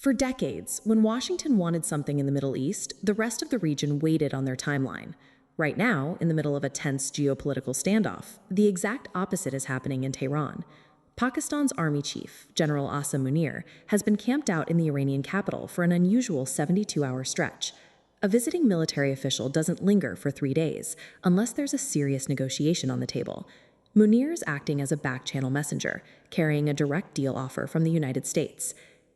For decades, when Washington wanted something in the Middle East, the rest of the region waited on their timeline. Right now, in the middle of a tense geopolitical standoff, the exact opposite is happening in Tehran. Pakistan's army chief, General Asim Munir, has been camped out in the Iranian capital for an unusual 72-hour stretch. A visiting military official doesn't linger for 3 days, unless there's a serious negotiation on the table. Munir's acting as a back-channel messenger, carrying a direct deal offer from the United States.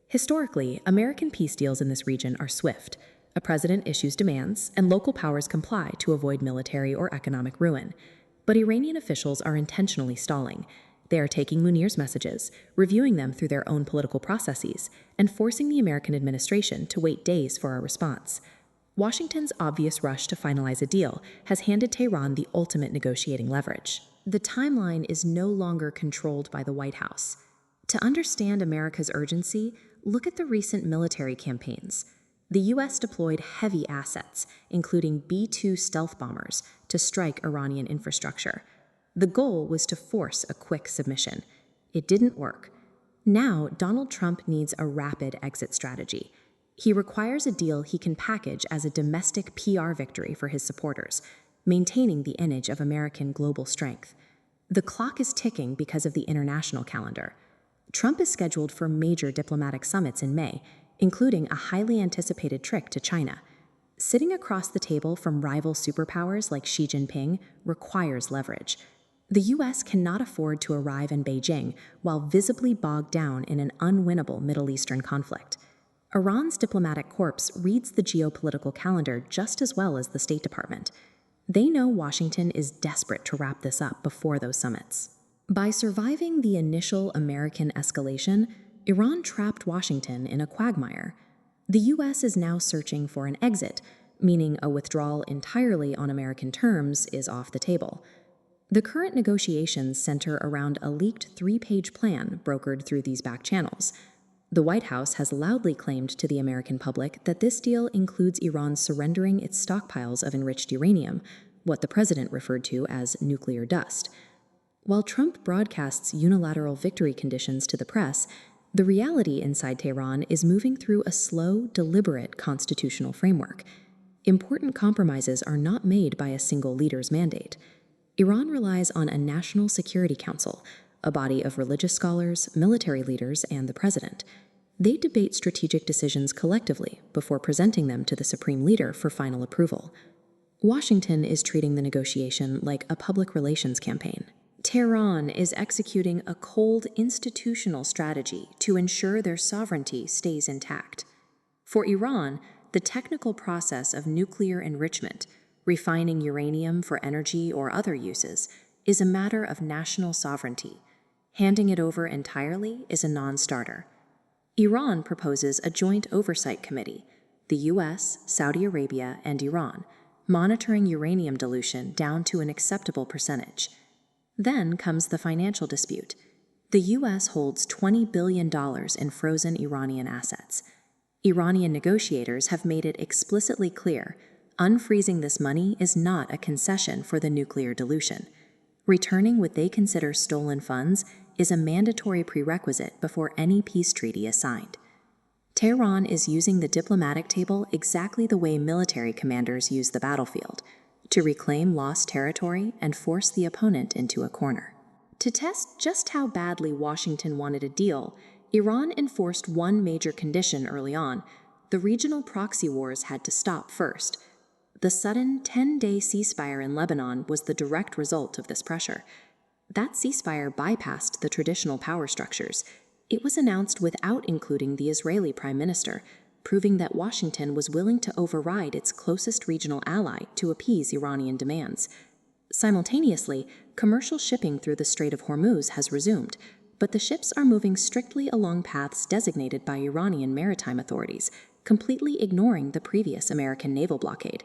Historically, American peace deals in this region are swift. A president issues demands, and local powers comply to avoid military or economic ruin. But Iranian officials are intentionally stalling. They are taking Munir's messages, reviewing them through their own political processes, and forcing the American administration to wait days for a response. Washington's obvious rush to finalize a deal has handed Tehran the ultimate negotiating leverage. The timeline is no longer controlled by the White House. To understand America's urgency, look at the recent military campaigns. The U.S. deployed heavy assets, including B-2 stealth bombers, to strike Iranian infrastructure. The goal was to force a quick submission. It didn't work. Now, Donald Trump needs a rapid exit strategy. He requires a deal he can package as a domestic PR victory for his supporters, maintaining the image of American global strength. The clock is ticking because of the international calendar. Trump is scheduled for major diplomatic summits in May, including a highly anticipated trip to China. Sitting across the table from rival superpowers like Xi Jinping requires leverage. The U.S. cannot afford to arrive in Beijing while visibly bogged down in an unwinnable Middle Eastern conflict. Iran's diplomatic corps reads the geopolitical calendar just as well as the State Department. They know Washington is desperate to wrap this up before those summits. By surviving the initial American escalation, Iran trapped Washington in a quagmire. The U.S. is now searching for an exit, meaning a withdrawal entirely on American terms is off the table. The current negotiations center around a leaked 3-page plan brokered through these back channels. The White House has loudly claimed to the American public that this deal includes Iran surrendering its stockpiles of enriched uranium, what the president referred to as nuclear dust. While Trump broadcasts unilateral victory conditions to the press, the reality inside Tehran is moving through a slow, deliberate constitutional framework. Important compromises are not made by a single leader's mandate. Iran relies on a National Security Council, a body of religious scholars, military leaders, and the president. They debate strategic decisions collectively before presenting them to the supreme leader for final approval. Washington is treating the negotiation like a public relations campaign. Tehran is executing a cold institutional strategy to ensure their sovereignty stays intact. For Iran, the technical process of nuclear enrichment, refining uranium for energy or other uses, is a matter of national sovereignty. Handing it over entirely is a non-starter. Iran proposes a joint oversight committee, the U.S., Saudi Arabia, and Iran, monitoring uranium dilution down to an acceptable percentage. Then comes the financial dispute. The U.S. holds $20 billion in frozen Iranian assets. Iranian negotiators have made it explicitly clear, unfreezing this money is not a concession for the nuclear dilution. Returning what they consider stolen funds is a mandatory prerequisite before any peace treaty is signed. Tehran is using the diplomatic table exactly the way military commanders use the battlefield, to reclaim lost territory and force the opponent into a corner. To test just how badly Washington wanted a deal, Iran enforced one major condition early on. The regional proxy wars had to stop first. The sudden 10-day ceasefire in Lebanon was the direct result of this pressure. That ceasefire bypassed the traditional power structures. It was announced without including the Israeli Prime Minister, proving that Washington was willing to override its closest regional ally to appease Iranian demands. Simultaneously, commercial shipping through the Strait of Hormuz has resumed, but the ships are moving strictly along paths designated by Iranian maritime authorities, completely ignoring the previous American naval blockade.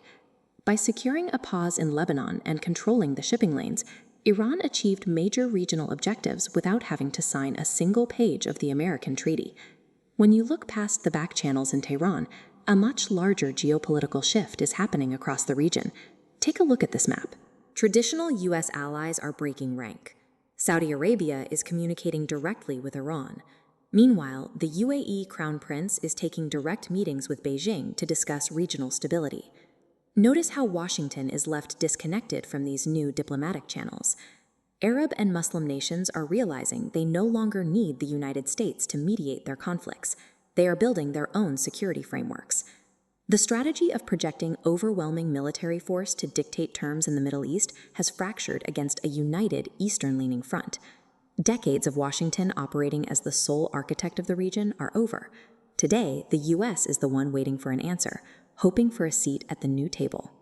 By securing a pause in Lebanon and controlling the shipping lanes, Iran achieved major regional objectives without having to sign a single page of the American treaty. When you look past the back channels in Tehran, a much larger geopolitical shift is happening across the region. Take a look at this map. Traditional U.S. allies are breaking rank. Saudi Arabia is communicating directly with Iran. Meanwhile, the UAE Crown Prince is taking direct meetings with Beijing to discuss regional stability. Notice how Washington is left disconnected from these new diplomatic channels. Arab and Muslim nations are realizing they no longer need the United States to mediate their conflicts. They are building their own security frameworks. The strategy of projecting overwhelming military force to dictate terms in the Middle East has fractured against a united Eastern-leaning front. Decades of Washington operating as the sole architect of the region are over. Today, the U.S. is the one waiting for an answer, hoping for a seat at the new table.